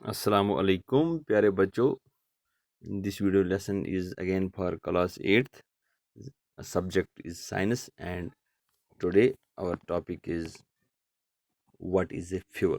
Assalamu alaikum, pyare bacho. This video lesson is again for class 8th. Subject is science, and today our topic is what is a fuel.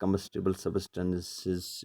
combustible substances,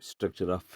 structure of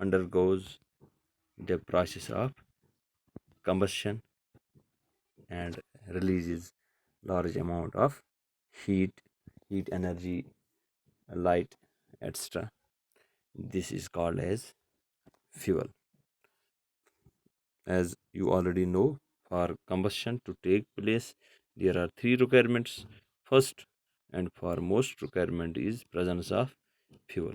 undergoes the process of combustion and releases large amount of heat energy, light, etc. This is called as fuel. As you already know, for combustion to take place, there are three requirements. First and foremost requirement is presence of fuel.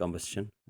combustion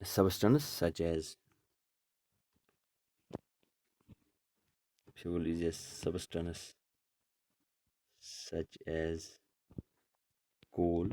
a substance such as fuel is a substance such as coal,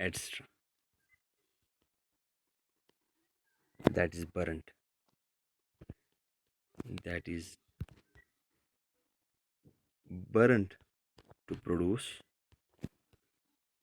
etc. that is burnt, that is burnt to produce.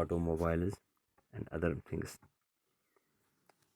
automobiles and other things.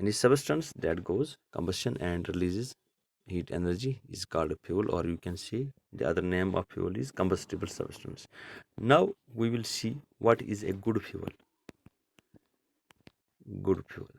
Any substance that goes combustion and releases heat energy is called fuel, or you can say the other name of fuel is combustible substance. Now we will see what is a good fuel. Good fuel.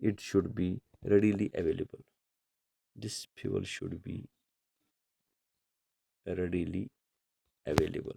it should be readily available. This fuel should be readily available.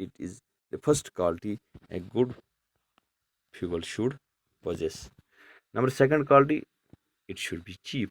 It is the first quality a good fuel should possess. Number second quality, it should be cheap.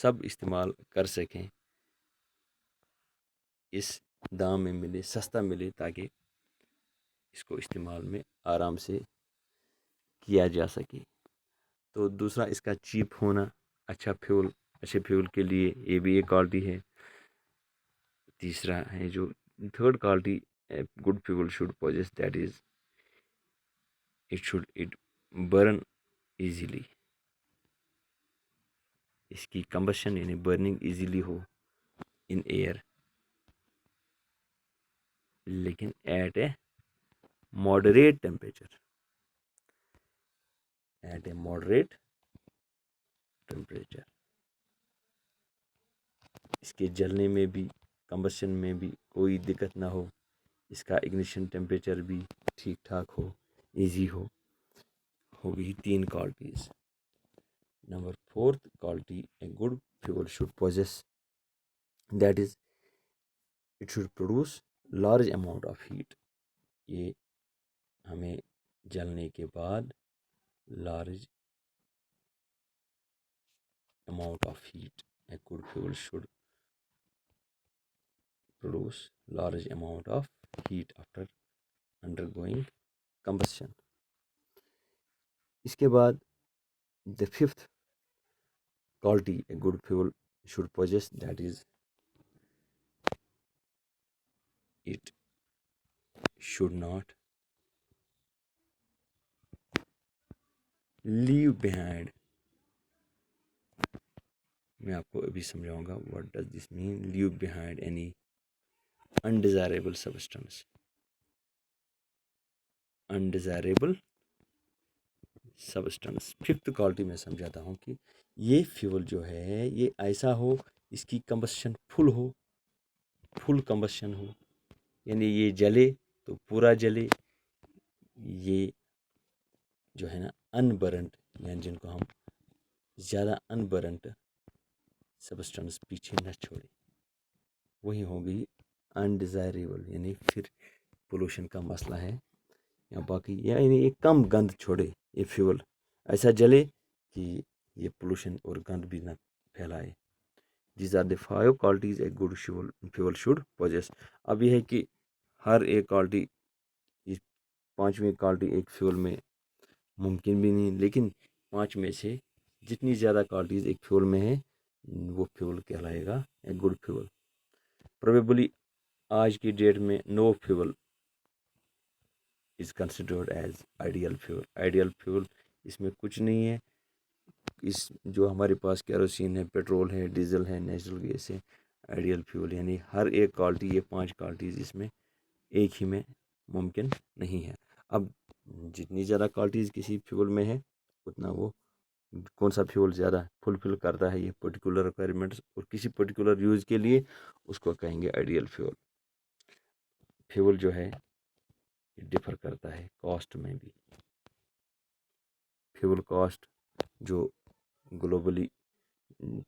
سب استعمال کر سکیں، اس دام میں ملے، سستا ملے، تاکہ اس کو استعمال میں آرام سے کیا جا سکے۔ تو دوسرا اس کا چیپ ہونا، اچھے فیول کے لیے یہ بھی ایک کوالٹی ہے۔ تیسرا ہے جو third quality good fuel should possess, that is it burn easily, اس کی کمبشن یعنی برننگ ایزیلی ہو ان ایئر، لیکن ایٹ اے ماڈریٹ ٹیمپریچر، اس کے جلنے میں بھی، کمبشن میں بھی کوئی دقت نہ ہو، اس کا اگنیشن ٹیمپریچر بھی ٹھیک ٹھاک ہو، ایزی ہو گئی 3 qualities. Number 4th quality a good fuel should possess, that is it should produce large amount of heat, یہ ہمیں جلنے کے بعد large amount of heat. A good fuel should produce large amount of heat after undergoing combustion. اس کے بعد the 5th quality a good fuel should possess, that is it should not leave behind، میں آپ کو ابھی سمجھاؤں گا what does this mean leave behind any undesirable substance۔ Fifth quality میں سمجھاتا ہوں کہ یہ فیول جو ہے یہ ایسا ہو، اس کی کمبشن فل کمبشن ہو، یعنی یہ جلے تو پورا جلے، یہ جو ہے نا انبرنٹ، یعنی جن کو ہم زیادہ انبرنٹ سبسٹنس پیچھے نہ چھوڑے، وہی ہو گئی انڈیزائریبل، یعنی پھر پولوشن کا مسئلہ ہے یا باقی، یعنی یہ کم گند چھوڑے، یہ فیول ایسا جلے کہ یہ پولوشن اور گند بھی نہ پھیلائے۔ These are the 5 qualities a good fuel should possess. اب یہ ہے کہ ہر ایک کوالٹی، 5ویں کوالٹی ایک فیول میں ممکن بھی نہیں، لیکن 5 میں سے جتنی زیادہ کوالٹیز ایک فیول میں ہے وہ فیول کہلائے گا اے گڈ فیول۔ پروبیبلی آج کی ڈیٹ میں no fuel is considered as ideal fuel. Ideal fuel اس میں کچھ نہیں ہے، اس جو ہمارے پاس کیروسین ہے، پیٹرول ہے، ڈیزل ہے، نیچرل گیس ہے، آئیڈیل فیول یعنی ہر ایک کوالٹی، یہ 5 کوالٹیز اس میں ایک ہی میں ممکن نہیں ہے۔ اب جتنی زیادہ کوالٹیز کسی فیول میں ہے اتنا وہ کون سا فیول زیادہ فلفل کرتا ہے یہ پرٹیکولر ریکوائرمنٹس، اور کسی پرٹیکولر یوز کے لیے اس کو کہیں گے آئیڈیل فیول۔ فیول جو ہے ڈفر کرتا ہے کاسٹ میں بھی، فیول کاسٹ جو گلوبلی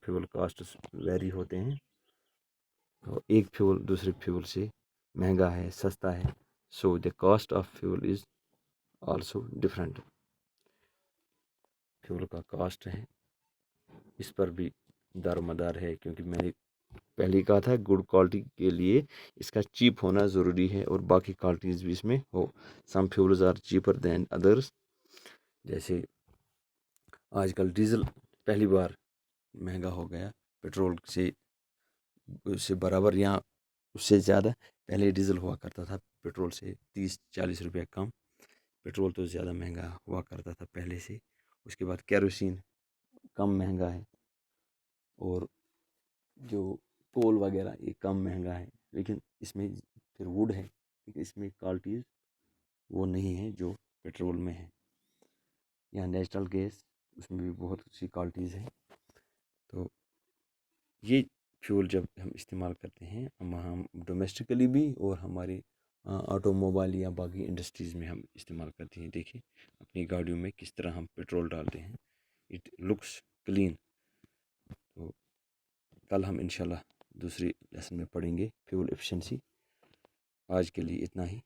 فیول کاسٹ ویری ہوتے ہیں، تو ایک فیول دوسرے فیول سے مہنگا ہے، سستا ہے، so the cost of fuel is also different. Fuel کا کاسٹ ہے، اس پر بھی دار مدار ہے، کیونکہ میں نے پہلے ہی کہا تھا گڈ کوالٹی کے لیے اس کا چیپ ہونا ضروری ہے، اور باقی کوالٹیز بھی اس میں ہو۔ سم فیولز آر چیپر دین ادرس، جیسے آج کل ڈیزل پہلی بار مہنگا ہو گیا پیٹرول سے، اس سے برابر یا اس سے زیادہ پہلے ڈیزل ہوا کرتا تھا پیٹرول سے 30-40 روپے کم، پیٹرول تو زیادہ مہنگا ہوا کرتا تھا پہلے سے۔ اس کے بعد کیروسین کم مہنگا ہے، اور جو کول وغیرہ یہ کم مہنگا ہے، لیکن اس میں پھر ووڈ ہے، لیکن اس میں کوالٹیز وہ نہیں ہے جو پیٹرول میں ہے، یا نیچرل گیس اس میں بھی بہت سی کوالٹیز ہیں۔ تو یہ فیول جب ہم استعمال کرتے ہیں، ہم ڈومیسٹکلی بھی اور ہماری آٹو موبائل یا باقی انڈسٹریز میں ہم استعمال کرتے ہیں۔ دیکھیں اپنی گاڑیوں میں کس طرح ہم پیٹرول ڈالتے ہیں، اٹ لکس کلین۔ تو کل ہم انشاءاللہ دوسری لیسن میں پڑھیں گے فیول ایفیشنسی۔ آج کے لیے اتنا ہی۔